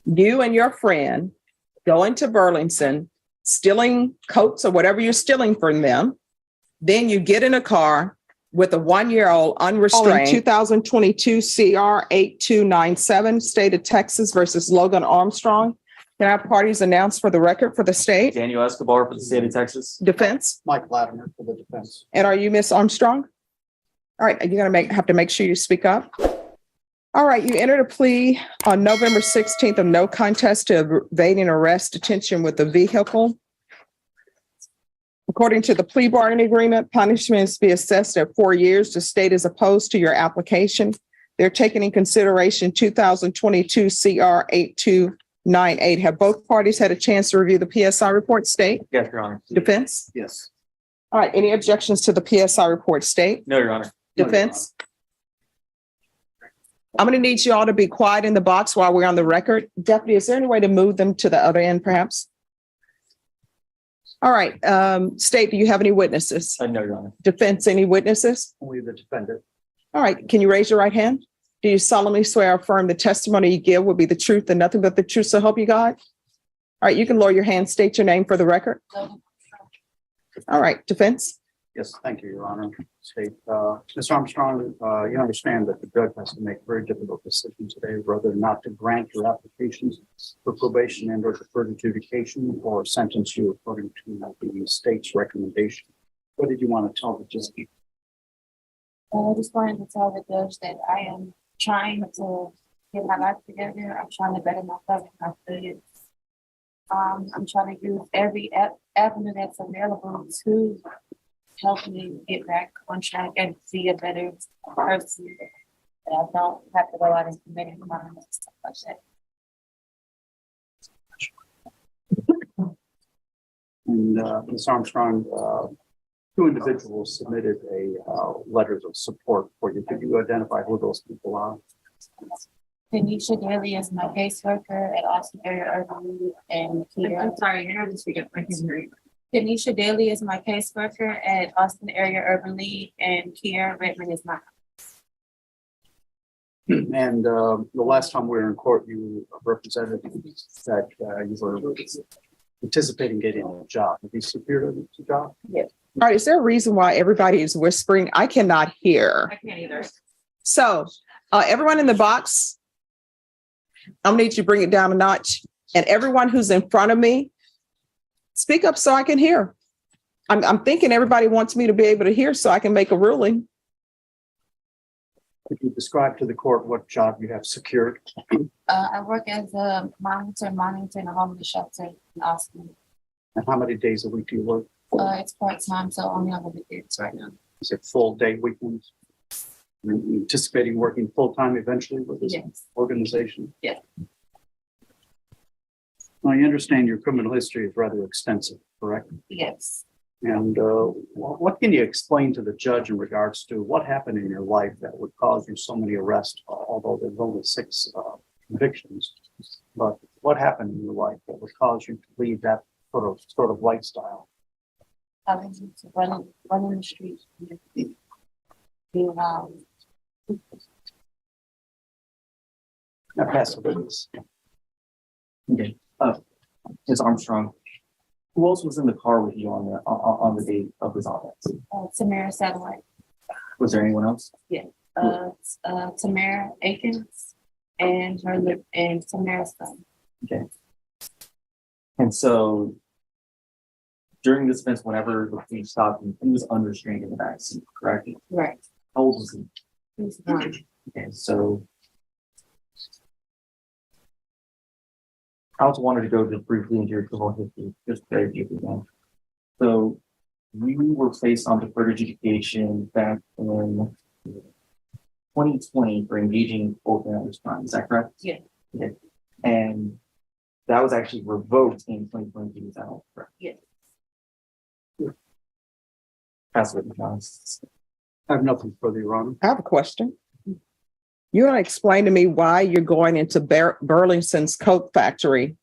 You and your friend go into Burlington, stealing coats or whatever you're stealing from them. Then you get in a car with a 1-year-old unrestrained. 2022 CR 8297, State of Texas versus Logan Armstrong. Can I have parties announced for the record for the state? Daniel Escobar for the state of Texas. Defense? Mike Latimer for the defense. And are you Miss Armstrong? All right, you're going to have to make sure you speak up. All right, you entered a plea on November 16th of no contest to evading arrest, detention with a vehicle. According to the plea bargaining agreement, punishments be assessed at 4 years. The state is opposed to your application. They're taking in consideration 2022 CR 8298. Have both parties had a chance to review the PSI report, state? Yes, Your Honor. Defense? Yes. All right, any objections to the PSI report, state? No, Your Honor. Defense? I'm going to need you all to be quiet in the box while we're on the record. Deputy, is there any way to move them to the other end, perhaps? All right, state, do you have any witnesses? No, Your Honor. Defense, any witnesses? Only the defendant. All right, can you raise your right hand? Do you solemnly swear or affirm the testimony you give will be the truth and nothing but the truth, so help you God? All right, you can lower your hand, state your name for the record. All right, defense? Yes, thank you, Your Honor. State, Ms. Armstrong, you understand that the judge has to make a very difficult decision today, whether or not to grant your applications for probation and or deferred adjudication or sentence you according to the state's recommendation. What did you want to tell the judge? I just wanted to tell the judge that I am trying to get my life together. I'm trying to better myself and my studies. I'm trying to use every avenue that's available to help me get back on track and be a better person. That I don't have to go out and commit any crimes and stuff like that. And Ms. Armstrong, two individuals submitted letters of support for you. Could you identify who those people are? Tanisha Daly is my caseworker at Austin Area Urban League and Kia. I'm sorry, you have to speak up. I can hear you. Tanisha Daly is my caseworker at Austin Area Urban League, and Kia Redmond is my. And the last time we were in court, you represented that you were anticipating getting a job. Have you secured a job? Yes. All right, is there a reason why everybody is whispering? I cannot hear. I can't either. So everyone in the box, I'm gonna need you to bring it down a notch. And everyone who's in front of me, speak up so I can hear. I'm thinking everybody wants me to be able to hear so I can make a ruling. Could you describe to the court what job you have secured? I work as a monitor in a homeless shelter in Austin. And how many days a week do you work? It's part-time, so only on the weekends right now. Is it full day weekends? You're anticipating working full-time eventually with this Yes. organization? Yeah. Well, you understand your criminal history is rather extensive, correct? Yes. And what can you explain to the judge in regards to what happened in your life that would cause you so many arrests, although there's only 6 convictions? But what happened in your life that would cause you to lead that sort of lifestyle? I was running the streets, being loud. Now pass the witness. Okay. Ms. Armstrong, who else was in the car with you on the day of this offense? Tamara Satellite. Was there anyone else? Tamara Akins and Tamara's son. Okay. And so during this offense, whenever the police stopped him, he was unrestrained in the backseat, correct? Right. How old was he? He's 1. Okay, so I also wanted to go just briefly into your criminal history, just very briefly again. So you were placed on deferred adjudication back in 2020 for engaging in open crime. Is that correct? Yeah. Okay. And that was actually revoked in 2022. Is that all correct? Yes. Pass it, John. I have nothing further, Your Honor. I have a question. You want to explain to me why you're going into Burlington's Coat Factory,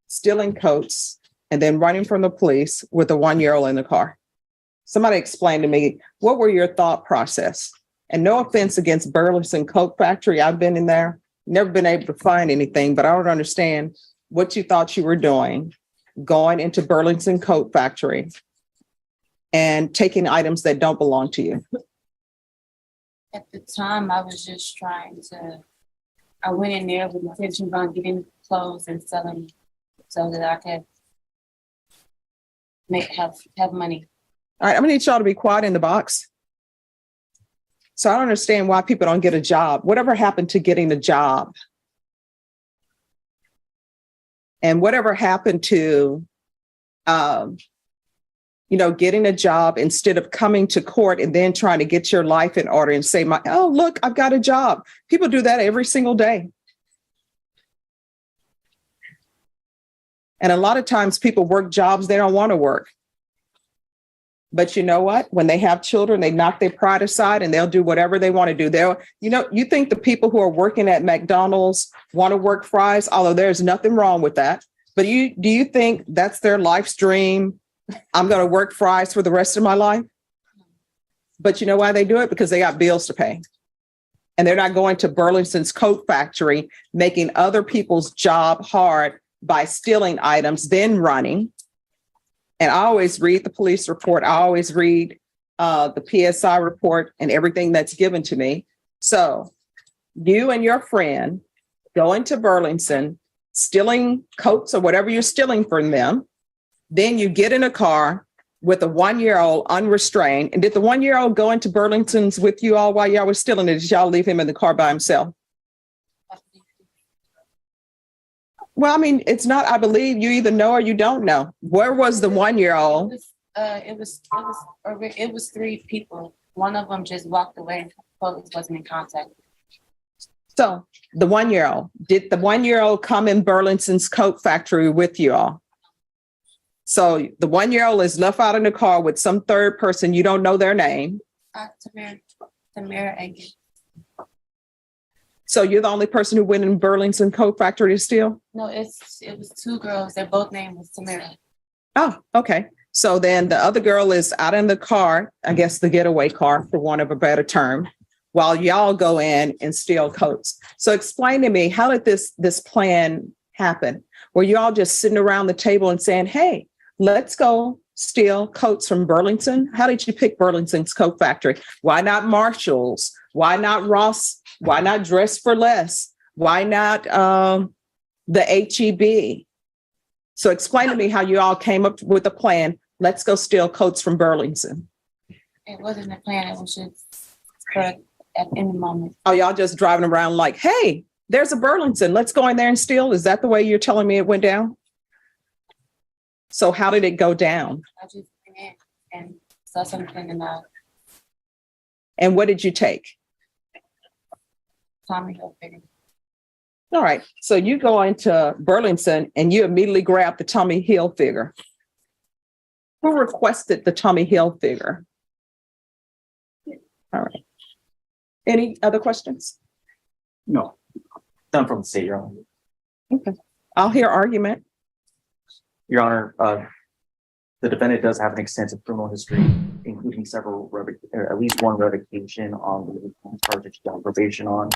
stealing coats, and then running from the police with a 1-year-old in the car? Somebody explain to me, what were your thought process? And no offense against Burlington Coat Factory, I've been in there. never been able to find anything, but I don't understand what you thought you were doing, going into Burlington Coat Factory and taking items that don't belong to you. At the time, I was just I went in there with intention on getting clothes and selling so that I could have money. All right, I'm gonna need y'all to be quiet in the box. So I don't understand why people don't get a job. Whatever happened to getting a job? And whatever happened to, getting a job instead of coming to court and then trying to get your life in order and say, oh, look, I've got a job. People do that every single day. And a lot of times people work jobs they don't want to work. But you know what? When they have children, they knock their pride aside and they'll do whatever they want to do. You think the people who are working at McDonald's want to work fries, although there's nothing wrong with that. But do you think that's their life's dream? I'm going to work fries for the rest of my life. But you know why they do it? Because they got bills to pay. And they're not going to Burlington's Coat Factory, making other people's job hard by stealing items, then running. And I always read the police report. I always read the PSI report and everything that's given to me. So you and your friend go into Burlington, stealing coats or whatever you're stealing from them. Then you get in a car with a 1-year-old unrestrained. And did the 1-year-old go into Burlington's with you all while y'all were stealing it? Did y'all leave him in the car by himself? Well, I mean, it's not, I believe you either know or you don't know. Where was the 1-year-old? It was 3 people. One of them just walked away and police wasn't in contact. So the 1-year-old, did the 1-year-old come in Burlington's Coat Factory with you all? So the 1-year-old is left out in the car with some third person. You don't know their name. Tamara Agin. So you're the only person who went in Burlington Coat Factory to steal? No, it was 2 girls. Their both name was Tamara. Oh, okay. So then the other girl is out in the car, I guess the getaway car, for want of a better term, while y'all go in and steal coats. So explain to me, how did this plan happen? Were you all just sitting around the table and saying, hey, let's go steal coats from Burlington? How did you pick Burlington's Coat Factory? Why not Marshall's? Why not Ross? Why not Dress for Less? Why not the HEB? So explain to me how you all came up with a plan. Let's go steal coats from Burlington. It wasn't a plan. It was just in the moment. Oh, y'all just driving around like, hey, there's a Burlington. Let's go in there and steal. Is that the way you're telling me it went down? So how did it go down? I just went in and saw something and And what did you take? Tommy Hilfiger. All right. So you go into Burlington and you immediately grab the Tommy Hilfiger. Who requested the Tommy Hilfiger? All right. Any other questions? No. Done from the state, Your Honor. Okay. I'll hear argument. Your Honor, the defendant does have an extensive criminal history, including at least one revocation on the charges she's on probation on.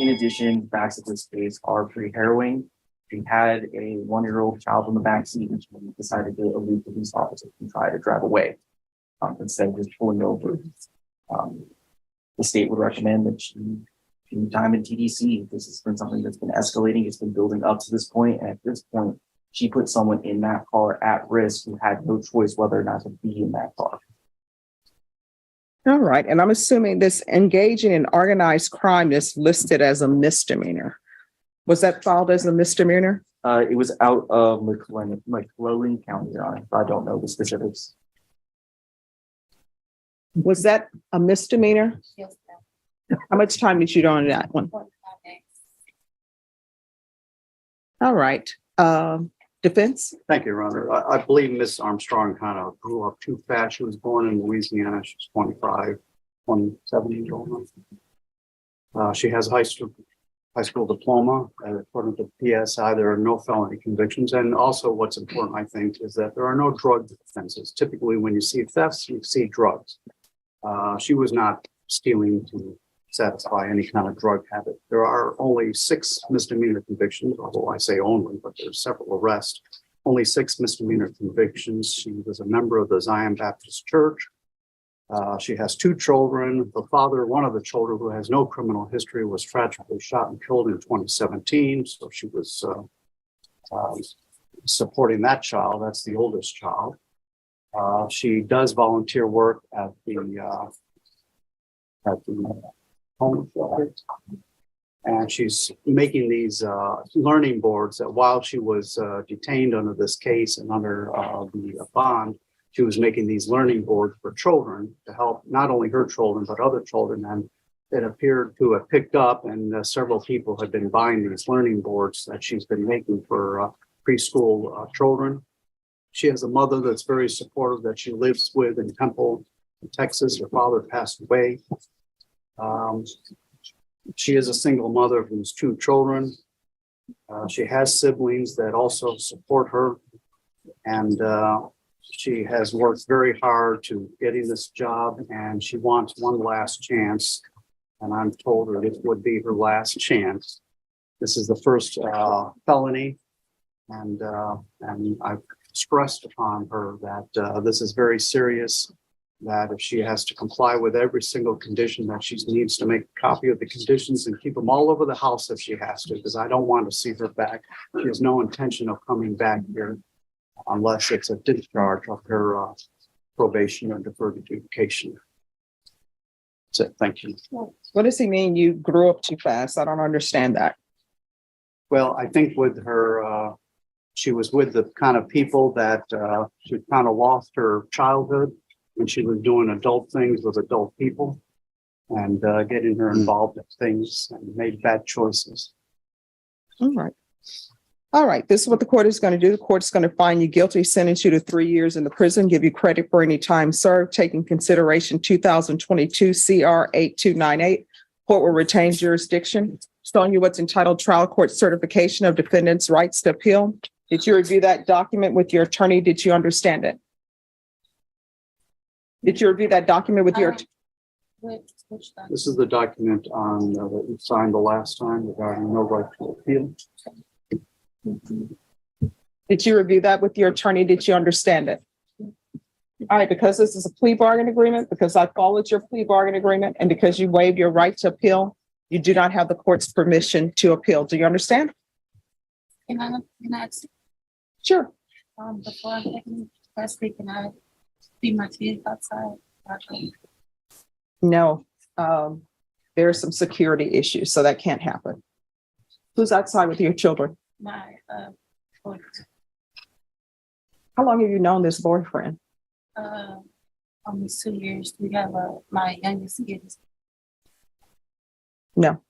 In addition, facts of this case are pre-harrowing. She had a 1-year-old child in the backseat and she decided to elude police officers and try to drive away instead of just pulling over. The state would recommend that she do time in TDC. This has been something that's been escalating. It's been building up to this point. And at this point, she put someone in that car at risk who had no choice whether or not to be in that car. All right. And I'm assuming this engaging in organized crime is listed as a misdemeanor. Was that filed as a misdemeanor? It was out of McClellan County, Your Honor. I don't know the specifics. Was that a misdemeanor? Yes, How much time did you do on that one? 45 days. All right. Defense? Thank you, Your Honor. I believe Ms. Armstrong kind of grew up too fast. She was born in Louisiana. She's 27 years old now. She has a high school diploma. According to PSI, there are no felony convictions. And also what's important, I think, is that there are no drug offenses. Typically, when you see thefts, you see drugs. She was not stealing to satisfy any kind of drug habit. There are only 6 misdemeanor convictions, although I say only, but there's several arrests. Only 6 misdemeanor convictions. She was a member of the Zion Baptist Church. She has 2 children. The father, one of the children who has no criminal history, was tragically shot and killed in 2017. So she was supporting that child. That's the oldest child. She does volunteer work at the home shelter. And she's making these learning boards that while she was detained under this case and under the bond, she was making these learning boards for children to help not only her children, but other children. And it appeared to have picked up, and several people had been buying these learning boards that she's been making for preschool children. She has a mother that's very supportive that she lives with in Temple, Texas. Her father passed away. She is a single mother who's 2 children. She has siblings that also support her. And she has worked very hard to getting this job, and she wants one last chance. And I'm told her this would be her last chance. This is the first felony. And I've stressed upon her that this is very serious, that if she has to comply with every single condition, that she needs to make a copy of the conditions and keep them all over the house if she has to, because I don't want to see her back. She has no intention of coming back here unless it's a discharge of her probation or deferred adjudication. That's it. Thank you. What does he mean you grew up too fast? I don't understand that. Well, I think with her, she was with the kind of people that she kind of lost her childhood when she was doing adult things with adult people and getting her involved in things and made bad choices. All right. All right. This is what the court is going to do. The court is going to find you guilty, sentence you to 3 years in the prison, give you credit for any time served, taking consideration 2022 CR 8298. Court will retain jurisdiction. Showing you what's entitled Trial Court Certification of Defendant's Rights to Appeal. Did you review that document with your attorney? Did you understand it? Did you review that document with your? Which This is the document on that you signed the last time regarding no right to appeal. Did you review that with your attorney? Did you understand it? All right, because this is a plea bargain agreement, because I followed your plea bargain agreement, and because you waived your right to appeal, you do not have the court's permission to appeal. Do you understand? Can I ask, Sure. before I'm taking custody, can I see my kids outside? No, there are some security issues, so that can't happen. Who's outside with your children? My boyfriend. How long have you known this boyfriend? Almost 2 years. We have my youngest kid is No.